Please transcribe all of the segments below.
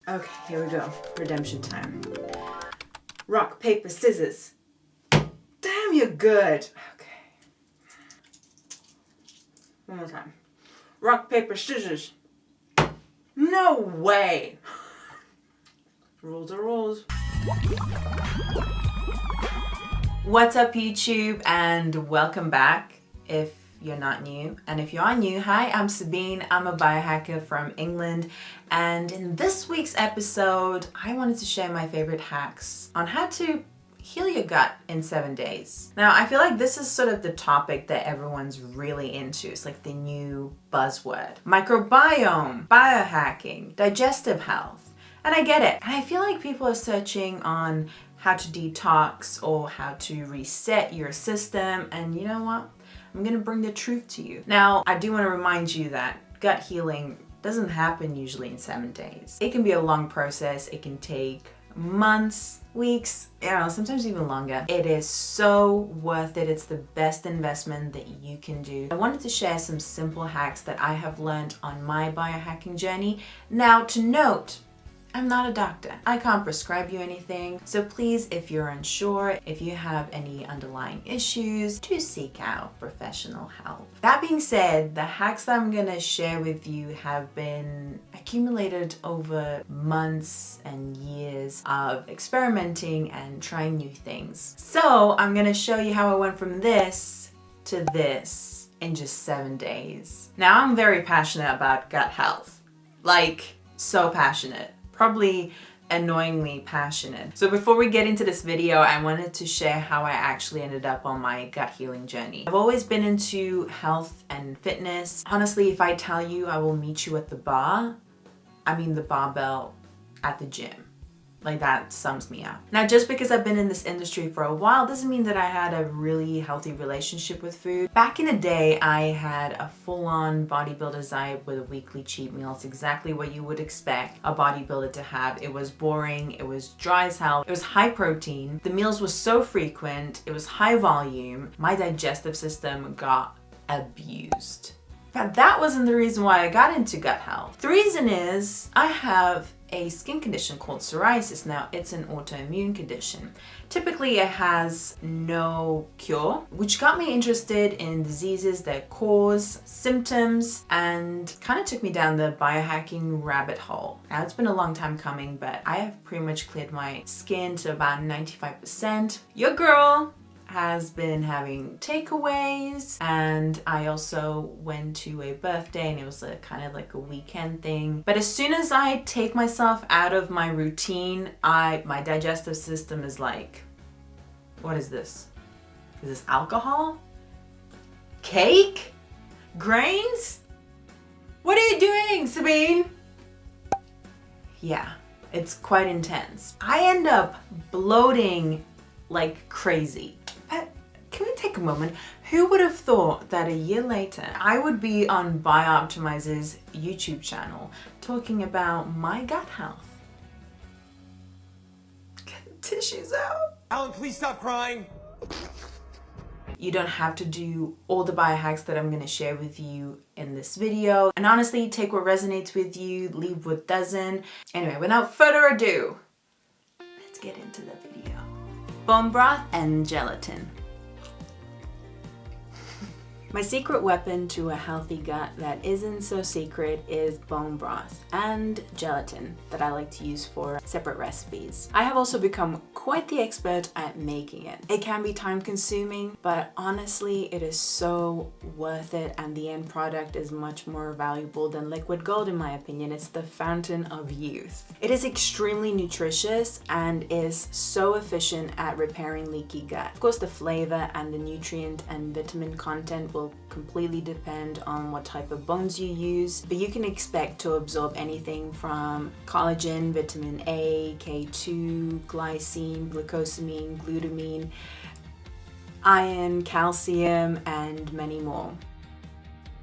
Okay, here we go. Redemption time. Rock, paper, scissors. Damn, you're good. Okay. One more time. Rock, paper, scissors. No way. Rules are rules. What's up, YouTube, and welcome back if you're not new. And if you are new, hi, I'm Sabine. I'm a biohacker from England. And in this week's episode, I wanted to share my favorite hacks on how to heal your gut in 7 days. Now, I feel like this is sort of the topic that everyone's really into. It's like the new buzzword. Microbiome, biohacking, digestive health. And I get it. And I feel like people are searching on how to detox or how to reset your system. And you know what? I'm gonna bring the truth to you. Now, I do want to remind you that gut healing doesn't happen usually in 7 days. It can be a long process. It can take months, weeks, sometimes even longer. It is so worth it. It's the best investment that you can do. I wanted to share some simple hacks that I have learned on my biohacking journey. Now, to note, I'm not a doctor. I can't prescribe you anything. So please, if you're unsure, if you have any underlying issues, do seek out professional help. That being said, the hacks that I'm gonna share with you have been accumulated over months and years of experimenting and trying new things. So I'm gonna show you how I went from this to this in just 7 days. Now, I'm very passionate about gut health. Like, so passionate. Probably annoyingly passionate. So before we get into this video, I wanted to share how I actually ended up on my gut healing journey. I've always been into health and fitness. Honestly, if I tell you I will meet you at the bar, I mean the barbell at the gym. Like, that sums me up. Now, just because I've been in this industry for a while doesn't mean that I had a really healthy relationship with food. Back in the day, I had a full-on bodybuilder's diet with a weekly cheat meal. It's exactly what you would expect a bodybuilder to have. It was boring, it was dry as hell, it was high protein. The meals were so frequent, it was high volume. My digestive system got abused. But that wasn't the reason why I got into gut health. The reason is I have a skin condition called psoriasis. Now, it's an autoimmune condition. Typically, it has no cure, which got me interested in diseases that cause symptoms and kind of took me down the biohacking rabbit hole. Now, it's been a long time coming, but I have pretty much cleared my skin to about 95%. Your girl has been having takeaways, and I also went to a birthday and it was a kind of like a weekend thing. But as soon as I take myself out of my routine, my digestive system is like, what is this? Is this alcohol? Cake? Grains? What are you doing, Sabine? Yeah, it's quite intense. I end up bloating like crazy. Can we take a moment? Who would have thought that a year later I would be on BiOptimizers' YouTube channel talking about my gut health? Get the tissues out. Alan, please stop crying. You don't have to do all the biohacks that I'm going to share with you in this video. And honestly, take what resonates with you, leave what doesn't. Anyway, without further ado, let's get into the video. Bone broth and gelatin. My secret weapon to a healthy gut that isn't so secret is bone broth and gelatin that I like to use for separate recipes. I have also become quite the expert at making it. It can be time consuming, but honestly, it is so worth it, and the end product is much more valuable than liquid gold in my opinion. It's the fountain of youth. It is extremely nutritious and is so efficient at repairing leaky gut. Of course, the flavor and the nutrient and vitamin content will completely depend on what type of bones you use, but you can expect to absorb anything from collagen, vitamin A, K2, glycine, glucosamine, glutamine, iron, calcium, and many more.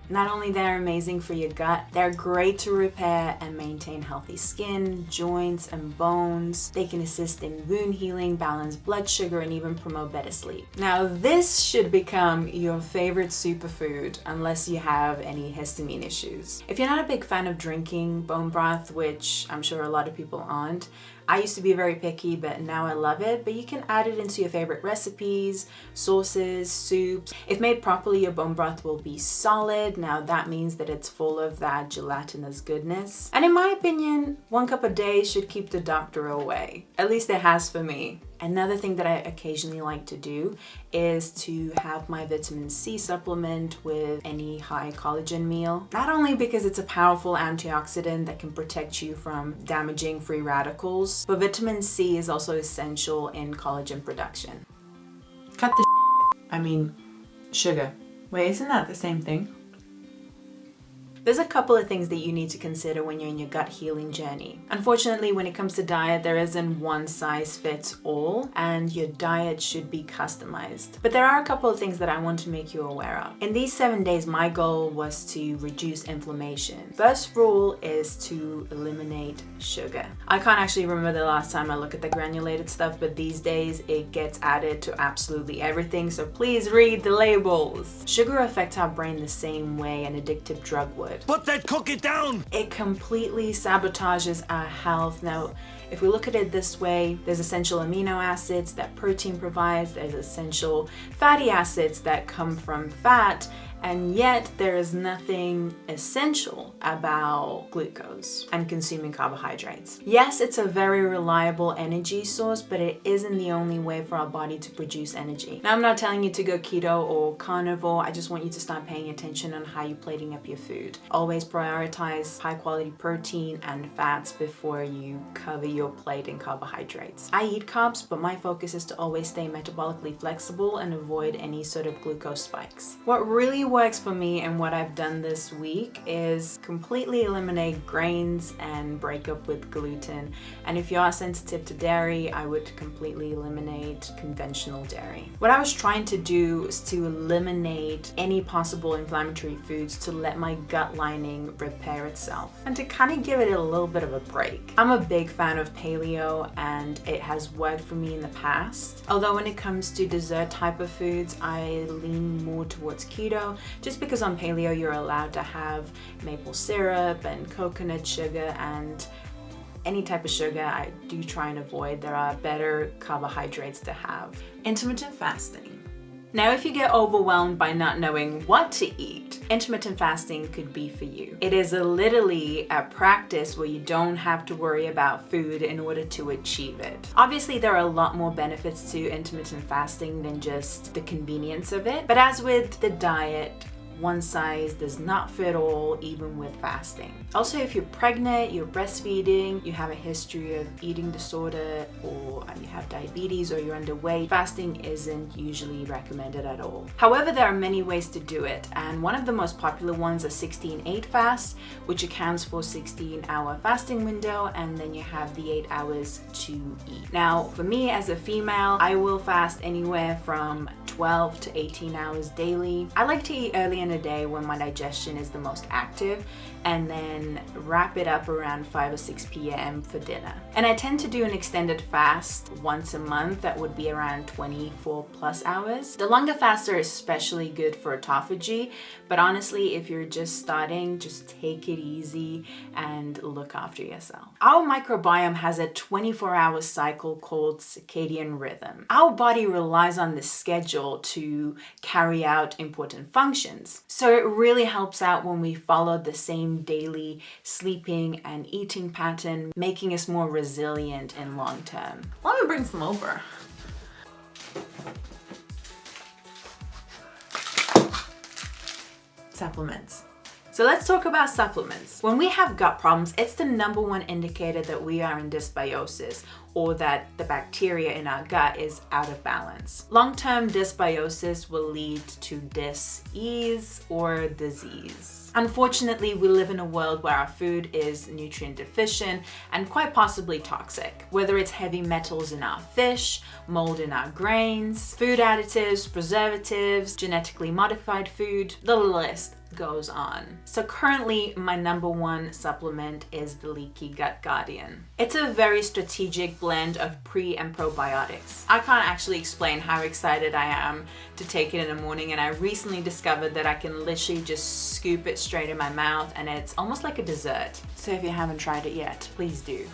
Not only they're amazing for your gut, they're great to repair and maintain healthy skin, joints, and bones. They can assist in wound healing, balance blood sugar, and even promote better sleep. Now, this should become your favorite superfood unless you have any histamine issues. If you're not a big fan of drinking bone broth, which I'm sure a lot of people aren't, I used to be very picky, but now I love it. But you can add it into your favorite recipes, sauces, soups. If made properly, your bone broth will be solid. Now that means that it's full of that gelatinous goodness. And in my opinion, 1 cup a day should keep the doctor away. At least it has for me. Another thing that I occasionally like to do is to have my vitamin C supplement with any high collagen meal. Not only because it's a powerful antioxidant that can protect you from damaging free radicals, but vitamin C is also essential in collagen production. Cut the I mean, sugar. Wait, isn't that the same thing? There's a couple of things that you need to consider when you're in your gut healing journey. Unfortunately, when it comes to diet, there isn't one size fits all, and your diet should be customized. But there are a couple of things that I want to make you aware of. In these 7 days, my goal was to reduce inflammation. First rule is to eliminate sugar. I can't actually remember the last time I looked at the granulated stuff, but these days it gets added to absolutely everything, so please read the labels. Sugar affects our brain the same way an addictive drug would. Put that cookie down! It completely sabotages our health. Now, if we look at it this way, there's essential amino acids that protein provides, there's essential fatty acids that come from fat, and yet there is nothing essential about glucose and consuming carbohydrates. Yes, it's a very reliable energy source, but it isn't the only way for our body to produce energy. Now, I'm not telling you to go keto or carnivore. I just want you to start paying attention on how you're plating up your food. Always prioritize high quality protein and fats before you cover your plate in carbohydrates. I eat carbs, but my focus is to always stay metabolically flexible and avoid any sort of glucose spikes. What really works for me and what I've done this week is completely eliminate grains and break up with gluten. And if you are sensitive to dairy, I would completely eliminate conventional dairy. What I was trying to do is to eliminate any possible inflammatory foods to let my gut lining repair itself and to kind of give it a little bit of a break. I'm a big fan of paleo and it has worked for me in the past. Although when it comes to dessert type of foods, I lean more towards keto, just because on paleo you're allowed to have maple syrup and coconut sugar, and any type of sugar I do try and avoid. There are better carbohydrates to have. Intermittent fasting. Now, if you get overwhelmed by not knowing what to eat, intermittent fasting could be for you. It is literally a practice where you don't have to worry about food in order to achieve it. Obviously, there are a lot more benefits to intermittent fasting than just the convenience of it. But as with the diet, one size does not fit all, even with fasting. Also, if you're pregnant, you're breastfeeding, you have a history of eating disorder, or you have diabetes, or you're underweight, fasting isn't usually recommended at all. However, there are many ways to do it, and one of the most popular ones is 16-8 fast, which accounts for 16-hour fasting window, and then you have the 8 hours to eat. Now, for me as a female, I will fast anywhere from 12 to 18 hours daily. I like to eat early in the day when my digestion is the most active, and then wrap it up around 5 or 6 p.m. for dinner. And I tend to do an extended fast once a month that would be around 24 plus hours. The longer fasts are especially good for autophagy, but honestly, if you're just starting, just take it easy and look after yourself. Our microbiome has a 24-hour cycle called circadian rhythm. Our body relies on this schedule to carry out important functions. So it really helps out when we follow the same daily sleeping and eating pattern, making us more resilient in long term. Let me bring some over. Supplements. So let's talk about supplements. When we have gut problems, it's the #1 indicator that we are in dysbiosis, or that the bacteria in our gut is out of balance. Long-term dysbiosis will lead to dis-ease or disease. Unfortunately, we live in a world where our food is nutrient deficient and quite possibly toxic. Whether it's heavy metals in our fish, mold in our grains, food additives, preservatives, genetically modified food, the list goes on. So currently my number one supplement is the Leaky Gut Guardian. It's a very strategic blend of pre and probiotics. I can't actually explain how excited I am to take it in the morning, and I recently discovered that I can literally just scoop it straight in my mouth and it's almost like a dessert. So if you haven't tried it yet, please do.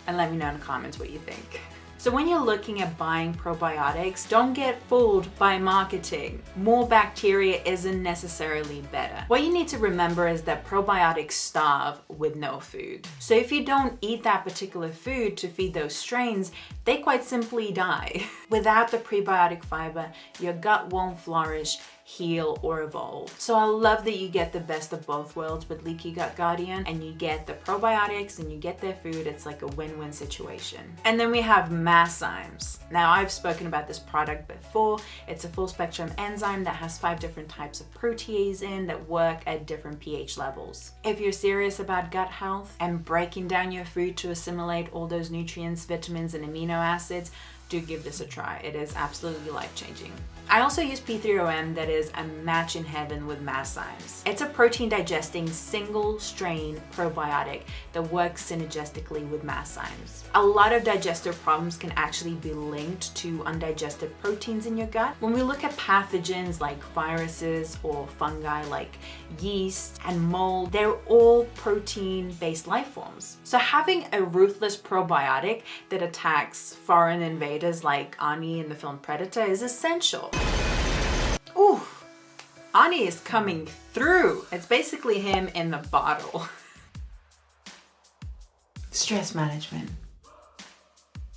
And let me know in the comments what you think. So when you're looking at buying probiotics, don't get fooled by marketing. More bacteria isn't necessarily better. What you need to remember is that probiotics starve with no food. So if you don't eat that particular food to feed those strains, they quite simply die. Without the prebiotic fiber, your gut won't flourish, heal, or evolve. So I love that you get the best of both worlds with Leaky Gut Guardian, and you get the probiotics and you get their food. It's like a win-win situation. And then we have Masszymes. Now, I've spoken about this product before. It's a full spectrum enzyme that has 5 different types of protease in that work at different pH levels. If you're serious about gut health and breaking down your food to assimilate all those nutrients, vitamins, and amino acids, do give this a try. It is absolutely life-changing. I also use P3OM, that is a match in heaven with Masszymes. It's a protein digesting single strain probiotic that works synergistically with Masszymes. A lot of digestive problems can actually be linked to undigested proteins in your gut. When we look at pathogens like viruses or fungi like yeast and mold, they're all protein-based life forms. So having a ruthless probiotic that attacks foreign invaders like Arnie in the film Predator is essential. Ooh, Arnie is coming through. It's basically him in the bottle. Stress management.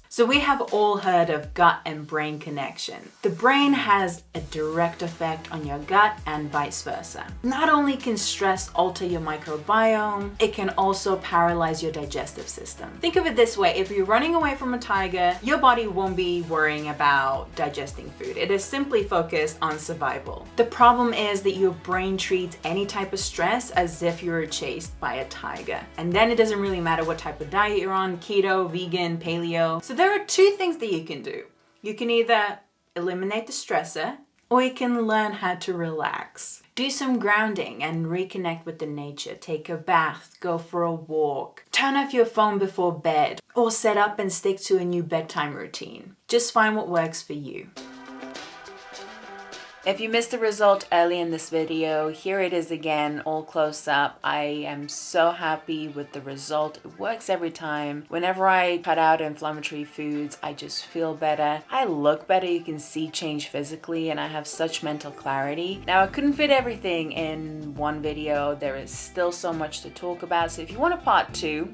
So we have all heard of gut and brain connection. The brain has a direct effect on your gut and vice versa. Not only can stress alter your microbiome, it can also paralyze your digestive system. Think of it this way: if you're running away from a tiger, your body won't be worrying about digesting food. It is simply focused on survival. The problem is that your brain treats any type of stress as if you were chased by a tiger. And then it doesn't really matter what type of diet you're on, keto, vegan, paleo. So there are 2 things that you can do. You can either eliminate the stressor, or you can learn how to relax. Do some grounding and reconnect with the nature. Take a bath, go for a walk, turn off your phone before bed, or set up and stick to a new bedtime routine. Just find what works for you. If you missed the result early in this video, here it is again, all close up. I am so happy with the result. It works every time. Whenever I cut out inflammatory foods, I just feel better. I look better. You can see change physically, and I have such mental clarity. Now, I couldn't fit everything in one video. There is still so much to talk about. So if you want a part 2,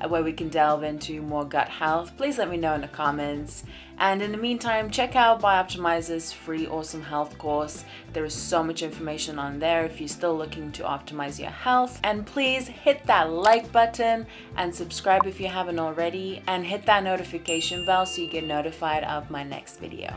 where we can delve into more gut health, please let me know in the comments. And in the meantime, check out BiOptimizers' free awesome health course. There is so much information on there if you're still looking to optimize your health. And please hit that like button and subscribe if you haven't already, and hit that notification bell so you get notified of my next video.